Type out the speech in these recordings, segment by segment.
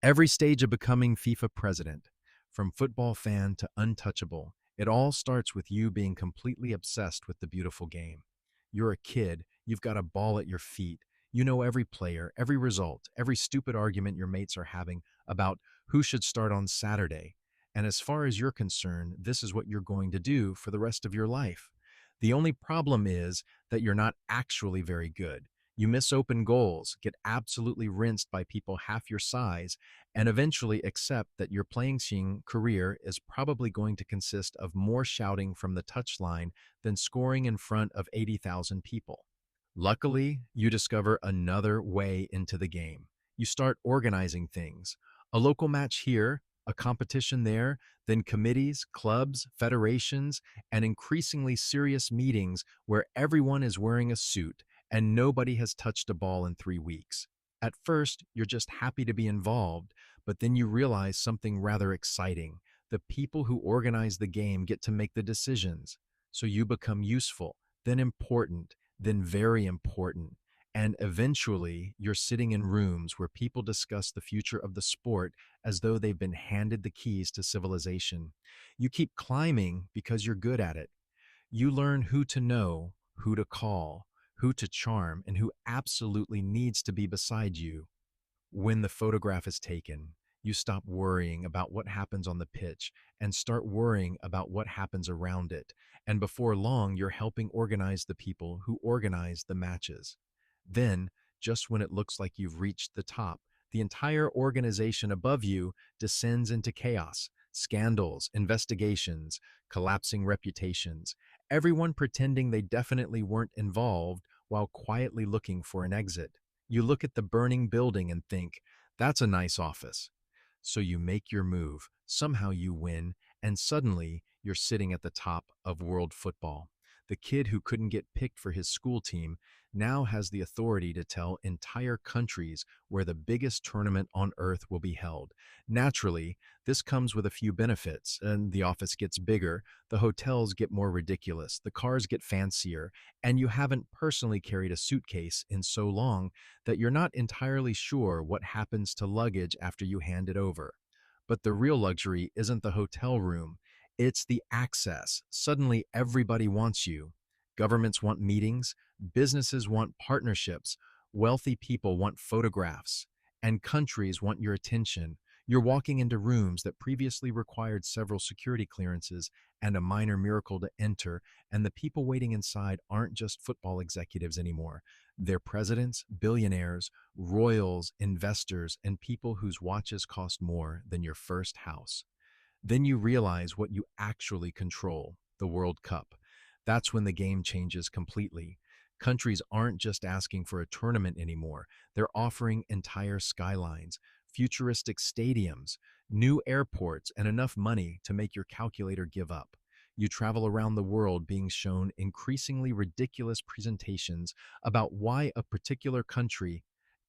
Every stage of becoming FIFA president, from football fan to untouchable, it all starts with you being completely obsessed with the beautiful game. You're a kid, you've got a ball at your feet, you know every player, every result, every stupid argument your mates are having about who should start on Saturday. And as far as you're concerned, this is what you're going to do for the rest of your life. The only problem is that you're not actually very good. You miss open goals, get absolutely rinsed by people half your size, and eventually accept that your playing scene career is probably going to consist of more shouting from the touchline than scoring in front of 80,000 people. Luckily, you discover another way into the game. You start organizing things. A local match here, a competition there, then committees, clubs, federations, and increasingly serious meetings where everyone is wearing a suit and nobody has touched a ball in 3 weeks. At first, you're just happy to be involved, but then you realize something rather exciting. The people who organize the game get to make the decisions. So you become useful, then important, then very important. And eventually, you're sitting in rooms where people discuss the future of the sport as though they've been handed the keys to civilization. You keep climbing because you're good at it. You learn who to know, who to call, who to charm, and who absolutely needs to be beside you. When the photograph is taken, you stop worrying about what happens on the pitch and start worrying about what happens around it. And before long, you're helping organize the people who organize the matches. Then, just when it looks like you've reached the top, the entire organization above you descends into chaos, scandals, investigations, collapsing reputations, everyone pretending they definitely weren't involved while quietly looking for an exit. You look at the burning building and think, that's a nice office. So you make your move, somehow you win, and suddenly you're sitting at the top of world football. The kid who couldn't get picked for his school team now has the authority to tell entire countries where the biggest tournament on earth will be held. Naturally, this comes with a few benefits, and the office gets bigger, the hotels get more ridiculous, the cars get fancier, and you haven't personally carried a suitcase in so long that you're not entirely sure what happens to luggage after you hand it over. But the real luxury isn't the hotel room, it's the access. Suddenly, everybody wants you. Governments want meetings, businesses want partnerships, wealthy people want photographs, and countries want your attention. You're walking into rooms that previously required several security clearances and a minor miracle to enter, and the people waiting inside aren't just football executives anymore. They're presidents, billionaires, royals, investors, and people whose watches cost more than your first house. Then you realize what you actually control, the World Cup. That's when the game changes completely. Countries aren't just asking for a tournament anymore. They're offering entire skylines, futuristic stadiums, new airports, and enough money to make your calculator give up. You travel around the world being shown increasingly ridiculous presentations about why a particular country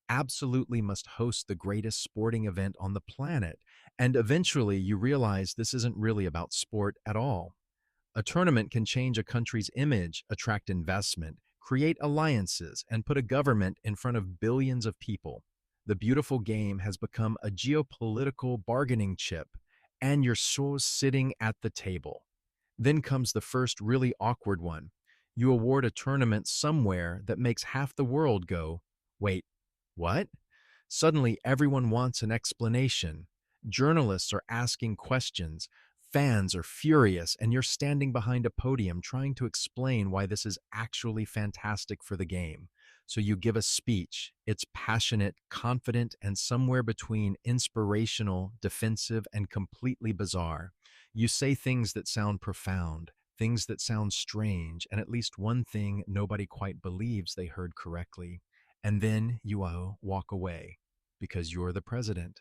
absolutely must host the greatest sporting event on the planet. And eventually you realize this isn't really about sport at all. A tournament can change a country's image, attract investment, create alliances, and put a government in front of billions of people. The beautiful game has become a geopolitical bargaining chip, and you're so sitting at the table. Then comes the first really awkward one. You award a tournament somewhere that makes half the world go, wait, what? Suddenly, everyone wants an explanation. Journalists are asking questions. Fans are furious, and you're standing behind a podium trying to explain why this is actually fantastic for the game. So you give a speech. It's passionate, confident, and somewhere between inspirational, defensive, and completely bizarre. You say things that sound profound, things that sound strange, and at least one thing nobody quite believes they heard correctly. And then you walk away because you're the president.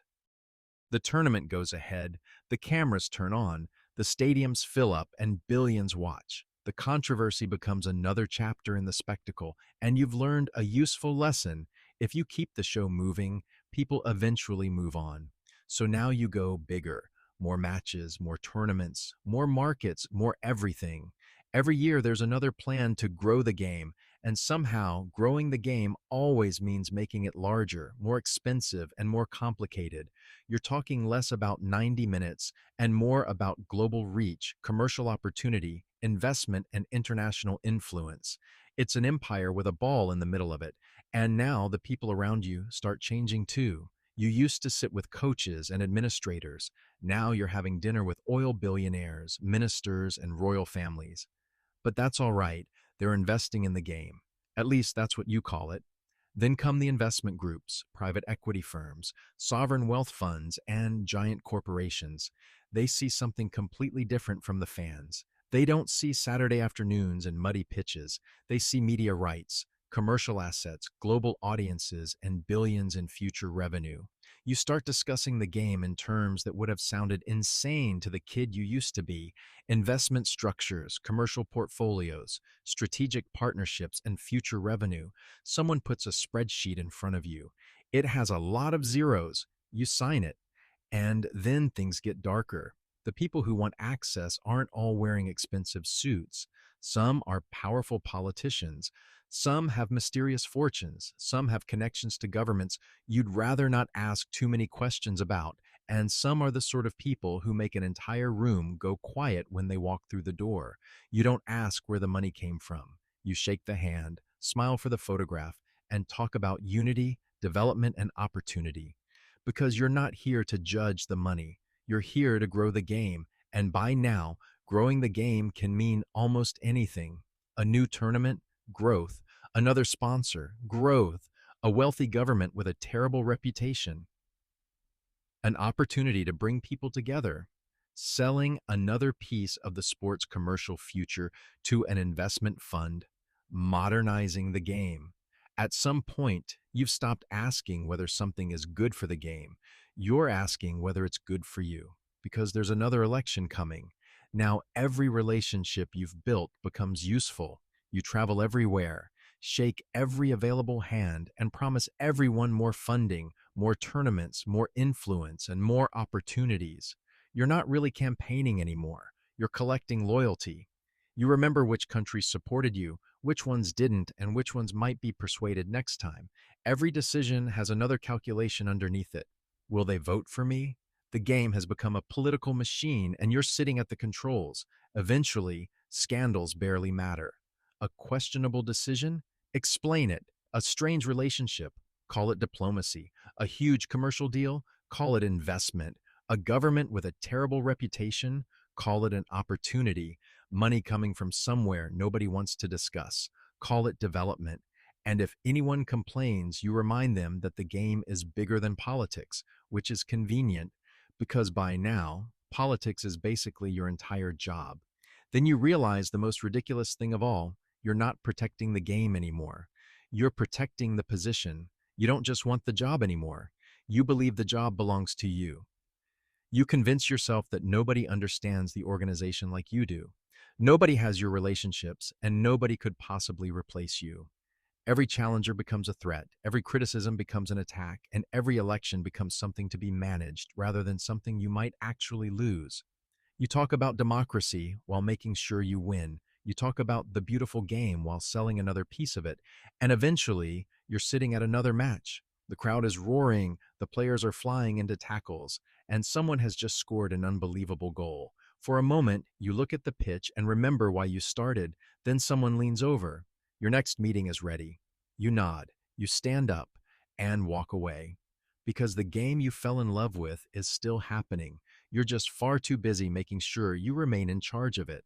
The tournament goes ahead, the cameras turn on, the stadiums fill up, and billions watch. The controversy becomes another chapter in the spectacle, and you've learned a useful lesson. If you keep the show moving, people eventually move on. So now you go bigger, more matches, more tournaments, more markets, more everything. Every year there's another plan to grow the game, And somehow, growing the game always means making it larger, more expensive, and more complicated. You're talking less about 90 minutes and more about global reach, commercial opportunity, investment, and international influence. It's an empire with a ball in the middle of it. And now the people around you start changing too. You used to sit with coaches and administrators. Now you're having dinner with oil billionaires, ministers, and royal families. But that's all right. They're investing in the game. At least that's what you call it. Then come the investment groups, private equity firms, sovereign wealth funds, and giant corporations. They see something completely different from the fans. They don't see Saturday afternoons and muddy pitches. They see media rights, commercial assets, global audiences, and billions in future revenue. You start discussing the game in terms that would have sounded insane to the kid you used to be: investment structures, commercial portfolios, strategic partnerships, and future revenue. Someone puts a spreadsheet in front of you. It has a lot of zeros. You sign it. And then things get darker. The people who want access aren't all wearing expensive suits. Some are powerful politicians. Some have mysterious fortunes. Some have connections to governments you'd rather not ask too many questions about. And some are the sort of people who make an entire room go quiet when they walk through the door. You don't ask where the money came from. You shake the hand, smile for the photograph, and talk about unity, development, and opportunity. Because you're not here to judge the money. You're here to grow the game. And by now, growing the game can mean almost anything. A new tournament, growth. Another sponsor, growth. A wealthy government with a terrible reputation, an opportunity to bring people together, selling another piece of the sport's commercial future to an investment fund, modernizing the game. At some point, you've stopped asking whether something is good for the game. You're asking whether it's good for you, because there's another election coming. Now, every relationship you've built becomes useful. You travel everywhere, shake every available hand, and promise everyone more funding, more tournaments, more influence, and more opportunities. You're not really campaigning anymore. You're collecting loyalty. You remember which countries supported you, which ones didn't, and which ones might be persuaded next time. Every decision has another calculation underneath it. Will they vote for me? The game has become a political machine, and you're sitting at the controls. Eventually, scandals barely matter. A questionable decision? Explain it. A strange relationship? Call it diplomacy. A huge commercial deal? Call it investment. A government with a terrible reputation? Call it an opportunity. Money coming from somewhere nobody wants to discuss? Call it development. And if anyone complains, you remind them that the game is bigger than politics, which is convenient, because by now, politics is basically your entire job. Then you realize the most ridiculous thing of all: you're not protecting the game anymore. You're protecting the position. You don't just want the job anymore. You believe the job belongs to you. You convince yourself that nobody understands the organization like you do. Nobody has your relationships, and nobody could possibly replace you. Every challenger becomes a threat, every criticism becomes an attack, and every election becomes something to be managed rather than something you might actually lose. You talk about democracy while making sure you win. You talk about the beautiful game while selling another piece of it. And eventually, you're sitting at another match. The crowd is roaring, the players are flying into tackles, and someone has just scored an unbelievable goal. For a moment, you look at the pitch and remember why you started. Then someone leans over. Your next meeting is ready. You nod, you stand up, and walk away. Because the game you fell in love with is still happening. You're just far too busy making sure you remain in charge of it.